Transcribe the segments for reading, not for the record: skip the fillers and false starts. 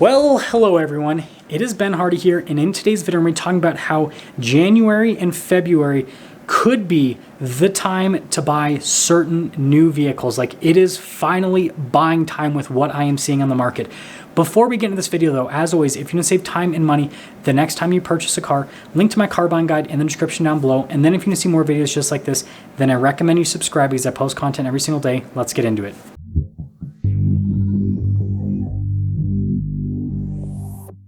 Well, hello everyone. It is Ben Hardy here, and in today's video, I'm going to be talking about how January and February could be the time to buy certain new vehicles. Like, it is finally buying time with what I am seeing on the market. Before we get into this video though, as always, if you want to save time and money the next time you purchase a car, link to my car buying guide in the description down below. And then if you want to see more videos just like this, then I recommend you subscribe because I post content every single day. Let's get into it.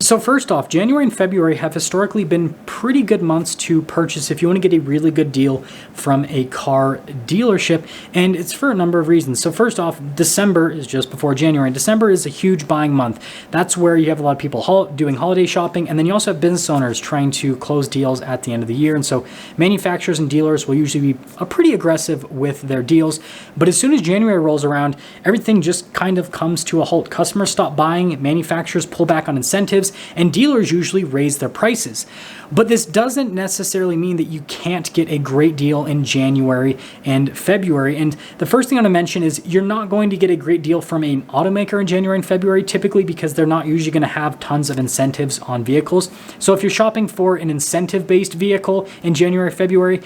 So first off, January and February have historically been pretty good months to purchase if you want to get a really good deal from a car dealership, and it's for a number of reasons. So first off, December is just before January, and December is a huge buying month. That's where you have a lot of people doing holiday shopping, and then you also have business owners trying to close deals at the end of the year, and so manufacturers and dealers will usually be pretty aggressive with their deals. But as soon as January rolls around, everything just kind of comes to a halt. Customers stop buying, manufacturers pull back on incentives, and dealers usually raise their prices. But this doesn't necessarily mean that you can't get a great deal in January and February. And the first thing I'm going to mention is you're not going to get a great deal from an automaker in January and February, typically because they're not usually going to have tons of incentives on vehicles. So if you're shopping for an incentive-based vehicle in January, February,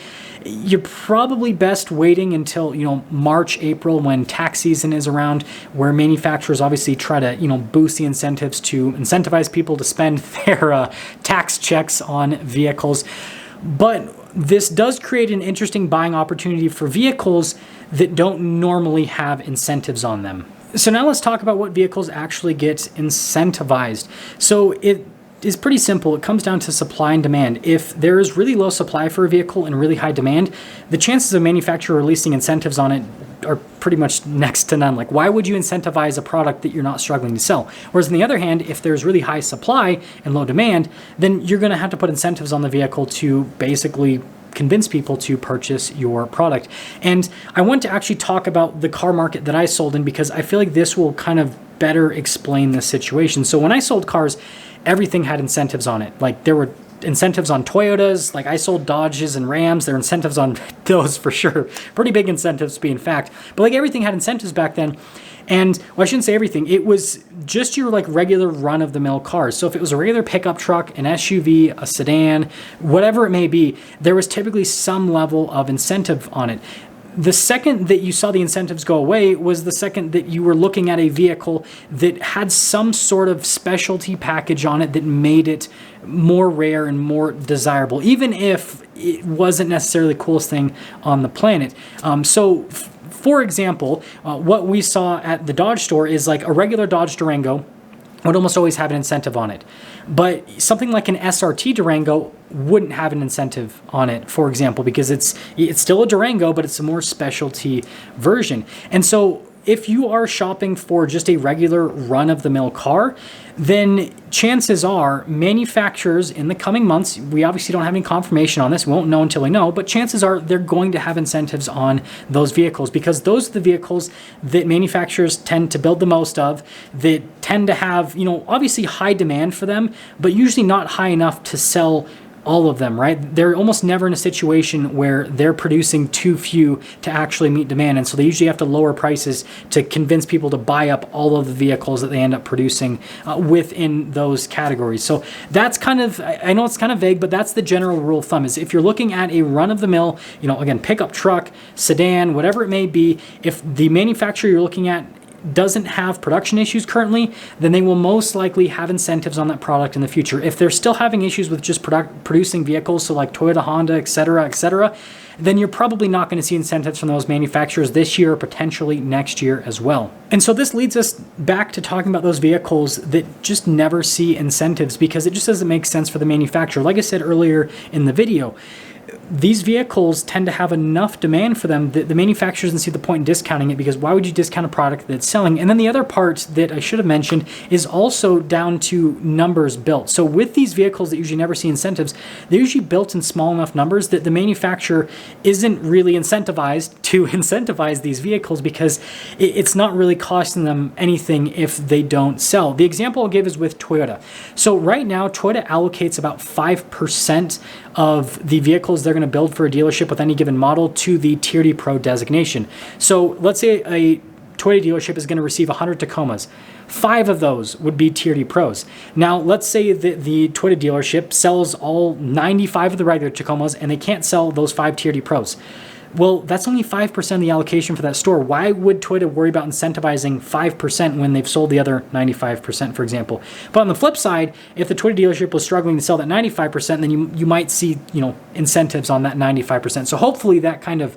you're probably best waiting until, March, April, when tax season is around, where manufacturers obviously try to, boost the incentives to incentivize people to spend their tax checks on vehicles. But this does create an interesting buying opportunity for vehicles that don't normally have incentives on them. So now let's talk about what vehicles actually get incentivized. So it is pretty simple. It comes down to supply and demand. If there is really low supply for a vehicle and really high demand, the chances of a manufacturer releasing incentives on it are pretty much next to none. Like, why would you incentivize a product that you're not struggling to sell? Whereas on the other hand, if there's really high supply and low demand, then you're going to have to put incentives on the vehicle to basically convince people to purchase your product. And I want to actually talk about the car market that I sold in, because I feel like this will kind of better explain this situation. So when I sold cars, everything had incentives on it. Like, there were incentives on Toyotas. Like, I sold Dodges and Rams. There are incentives on those for sure. Pretty big incentives to be in fact. But like, everything had incentives back then. And well, I shouldn't say everything. It was just your like regular run-of-the-mill cars. So if it was a regular pickup truck, an SUV, a sedan, whatever it may be, there was typically some level of incentive on it. The second that you saw the incentives go away was the second that you were looking at a vehicle that had some sort of specialty package on it that made it more rare and more desirable, even if it wasn't necessarily the coolest thing on the planet. For example, what we saw at the Dodge store is like a regular Dodge Durango would almost always have an incentive on it. But something like an SRT Durango wouldn't have an incentive on it, for example, because it's still a Durango, but it's a more specialty version. And so if you are shopping for just a regular run-of-the-mill car, then chances are manufacturers in the coming months, we obviously don't have any confirmation on this, we won't know until we know, but chances are they're going to have incentives on those vehicles, because those are the vehicles that manufacturers tend to build the most of, that tend to have, obviously high demand for them, but usually not high enough to sell all of them, right? They're almost never in a situation where they're producing too few to actually meet demand. And so they usually have to lower prices to convince people to buy up all of the vehicles that they end up producing within those categories. So that's kind of, I know it's kind of vague, but that's the general rule of thumb, is if you're looking at a run-of-the-mill, again, pickup truck, sedan, whatever it may be, if the manufacturer you're looking at doesn't have production issues currently, then they will most likely have incentives on that product in the future. If they're still having issues with just producing vehicles, so like Toyota, Honda, etc., then you're probably not going to see incentives from those manufacturers this year or potentially next year as well. And so this leads us back to talking about those vehicles that just never see incentives, because it just doesn't make sense for the manufacturer. Like I said earlier in the video, these vehicles tend to have enough demand for them that the manufacturers doesn't see the point in discounting it, because why would you discount a product that's selling? And then the other part that I should have mentioned is also down to numbers built. So with these vehicles that usually never see incentives, they're usually built in small enough numbers that the manufacturer isn't really incentivized to incentivize these vehicles, because it's not really costing them anything if they don't sell. The example I'll give is with Toyota. So right now, Toyota allocates about 5% of the vehicles they're going to build for a dealership with any given model to the Tier D Pro designation. So let's say a Toyota dealership is going to receive 100 Tacomas. 5 of those would be Tier D Pros. Now, let's say that the Toyota dealership sells all 95 of the regular Tacomas and they can't sell those 5 Tier D Pros. Well, that's only 5% of the allocation for that store. Why would Toyota worry about incentivizing 5% when they've sold the other 95%, for example? But on the flip side, if the Toyota dealership was struggling to sell that 95%, then you might see, incentives on that 95%. So hopefully that kind of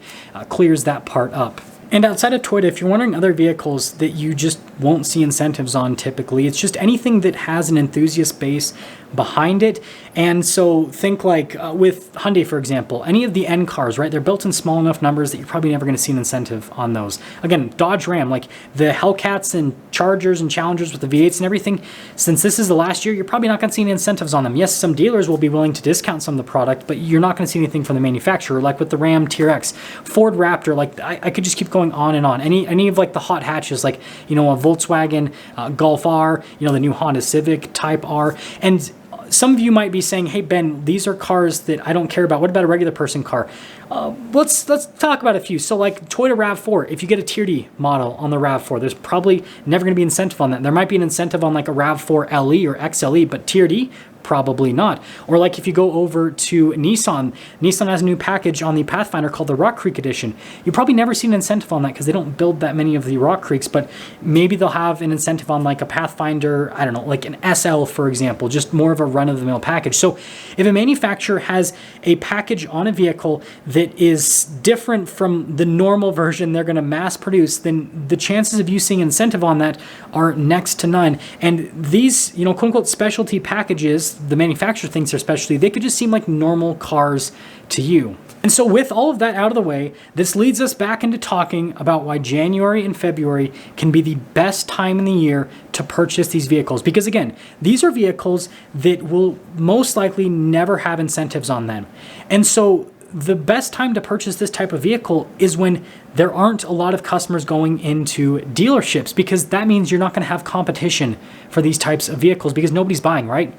clears that part up. And outside of Toyota, if you're wondering other vehicles that you just won't see incentives on typically, it's just anything that has an enthusiast base behind it. And so think like with Hyundai, for example, any of the N cars, right? They're built in small enough numbers that you're probably never going to see an incentive on those. Again, Dodge Ram, like the Hellcats and Chargers and Challengers with the V8s and everything, since this is the last year, you're probably not going to see any incentives on them. Yes, some dealers will be willing to discount some of the product, but you're not going to see anything from the manufacturer, like with the Ram TRX, Ford Raptor, like I could just keep going on and on. Any of like the hot hatches, like, a Volkswagen Golf R, the new Honda Civic Type R. And some of you might be saying, hey, Ben, these are cars that I don't care about. What about a regular person car? Let's talk about a few. So like Toyota RAV4, if you get a Tier D model on the RAV4, there's probably never going to be incentive on that. There might be an incentive on like a RAV4 LE or XLE, but Tier D, probably not. Or like if you go over to Nissan has a new package on the Pathfinder called the Rock Creek Edition. You probably never see an incentive on that because they don't build that many of the Rock Creeks, but maybe they'll have an incentive on like a Pathfinder, I don't know, like an SL, for example, just more of a run-of-the-mill package. So if a manufacturer has a package on a vehicle that is different from the normal version they're going to mass produce, then the chances of you seeing incentive on that are next to none. And these, quote-unquote specialty packages, the manufacturer thinks they're specialty, they could just seem like normal cars to you. And so with all of that out of the way, this leads us back into talking about why January and February can be the best time in the year to purchase these vehicles. Because again, these are vehicles that will most likely never have incentives on them. And so the best time to purchase this type of vehicle is when there aren't a lot of customers going into dealerships, because that means you're not going to have competition for these types of vehicles because nobody's buying, right?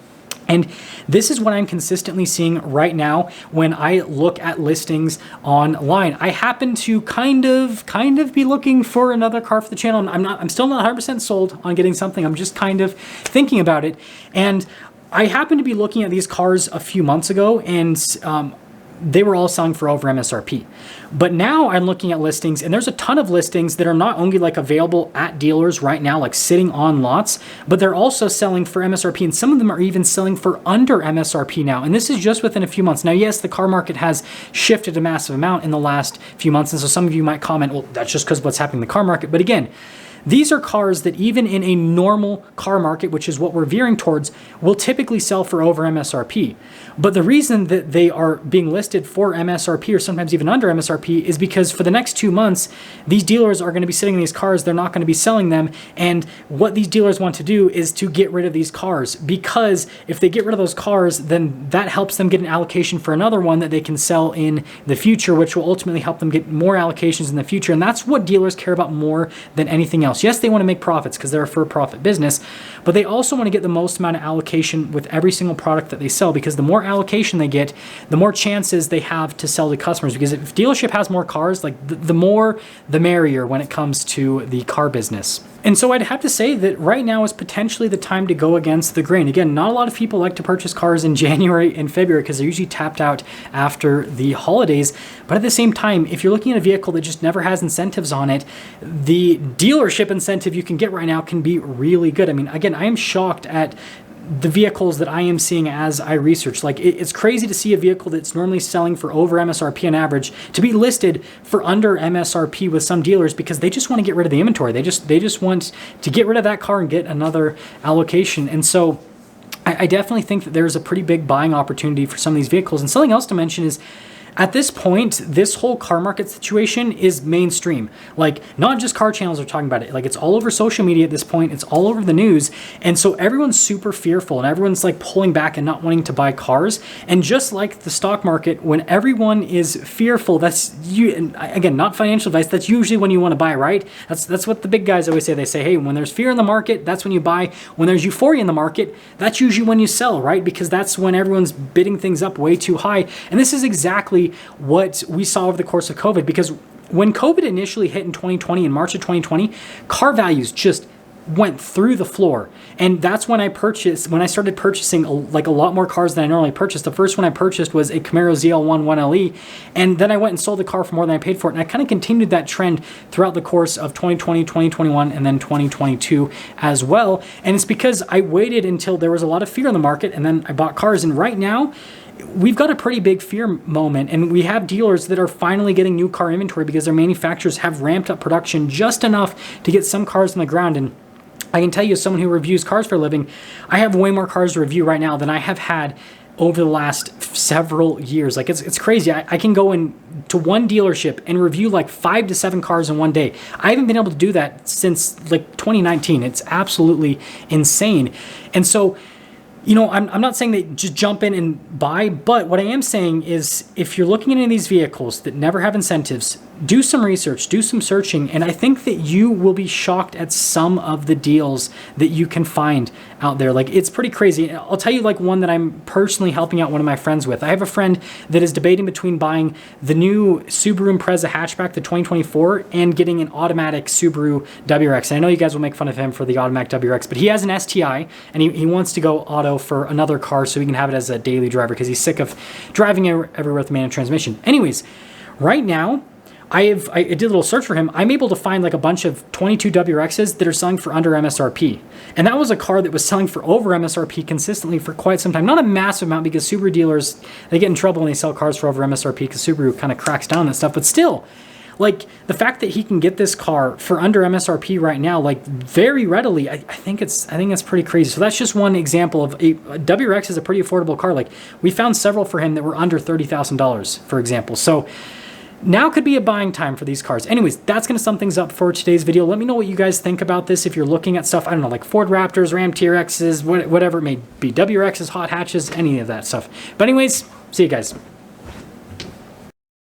And this is what I'm consistently seeing right now when I look at listings online. I happen to kind of be looking for another car for the channel. I'm still not 100% sold on getting something. I'm just kind of thinking about it. And I happened to be looking at these cars a few months ago, and they were all selling for over MSRP. But now I'm looking at listings, and there's a ton of listings that are not only like available at dealers right now, like sitting on lots, but they're also selling for MSRP, and some of them are even selling for under MSRP now. And this is just within a few months. Now, yes, the car market has shifted a massive amount in the last few months, and so some of you might comment, well, that's just because of what's happening in the car market. But again, these are cars that even in a normal car market, which is what we're veering towards, will typically sell for over MSRP. But the reason that they are being listed for MSRP or sometimes even under MSRP is because for the next 2 months, these dealers are going to be sitting in these cars. They're not going to be selling them. And what these dealers want to do is to get rid of these cars, because if they get rid of those cars, then that helps them get an allocation for another one that they can sell in the future, which will ultimately help them get more allocations in the future. And that's what dealers care about more than anything else. Yes, they want to make profits because they're a for-profit business, but they also want to get the most amount of allocation with every single product that they sell, because the more allocation they get, the more chances they have to sell to customers. Because if dealership has more cars, like the more the merrier when it comes to the car business. And so I'd have to say that right now is potentially the time to go against the grain. Again, not a lot of people like to purchase cars in January and February because they're usually tapped out after the holidays. But at the same time, if you're looking at a vehicle that just never has incentives on it, the dealership incentive you can get right now can be really good. I mean, again, I am shocked at the vehicles that I am seeing as I research. Like, it's crazy to see a vehicle that's normally selling for over MSRP on average to be listed for under MSRP with some dealers, because they just want to get rid of the inventory. They just want to get rid of that car and get another allocation. And so I definitely think that there's a pretty big buying opportunity for some of these vehicles. And something else to mention is, at this point, this whole car market situation is mainstream. Like, not just car channels are talking about it. Like, it's all over social media at this point. It's all over the news. And so everyone's super fearful, and everyone's like pulling back and not wanting to buy cars. And just like the stock market, when everyone is fearful, that's you. And again, not financial advice. That's usually when you want to buy, right? That's what the big guys always say. They say, hey, when there's fear in the market, that's when you buy. When there's euphoria in the market, that's usually when you sell, right? Because that's when everyone's bidding things up way too high. And this is exactly what we saw over the course of COVID, because when COVID initially hit in 2020, in March of 2020, car values just went through the floor. And that's when I started purchasing a lot more cars than I normally purchased. The first one I purchased was a Camaro ZL1 1LE, and then I went and sold the car for more than I paid for it. And I kind of continued that trend throughout the course of 2020, 2021, and then 2022 as well. And it's because I waited until there was a lot of fear in the market, and then I bought cars. And right now, we've got a pretty big fear moment, and we have dealers that are finally getting new car inventory because their manufacturers have ramped up production just enough to get some cars on the ground. And I can tell you, as someone who reviews cars for a living, I have way more cars to review right now than I have had over the last several years. Like, it's crazy. I can go to one dealership and review like 5 to 7 cars in one day. I haven't been able to do that since like 2019. It's absolutely insane. And so, you know, I'm not saying that just jump in and buy, but what I am saying is if you're looking at any of these vehicles that never have incentives, do some research, do some searching, and I think that you will be shocked at some of the deals that you can find out there. Like, it's pretty crazy. I'll tell you like one that I'm personally helping out one of my friends with. I have a friend that is debating between buying the new Subaru Impreza hatchback, the 2024, and getting an automatic Subaru WRX. And I know you guys will make fun of him for the automatic WRX, but he has an STI, and he wants to go auto for another car so he can have it as a daily driver because he's sick of driving everywhere with manual transmission. Anyways, right now, I did a little search for him. I'm able to find like a bunch of 22 WRXs that are selling for under MSRP. And that was a car that was selling for over MSRP consistently for quite some time. Not a massive amount, because Subaru dealers, they get in trouble when they sell cars for over MSRP because Subaru kind of cracks down on that stuff. But still, like, the fact that he can get this car for under MSRP right now, like, very readily, I think it's pretty crazy. So that's just one example of a WRX is a pretty affordable car. Like, we found several for him that were under $30,000, for example. So now could be a buying time for these cars. Anyways, that's going to sum things up for today's video. Let me know what you guys think about this. If you're looking at stuff, I don't know, like Ford Raptors, Ram TRXs, whatever it may be, WRXs, hot hatches, any of that stuff. But anyways, see you guys.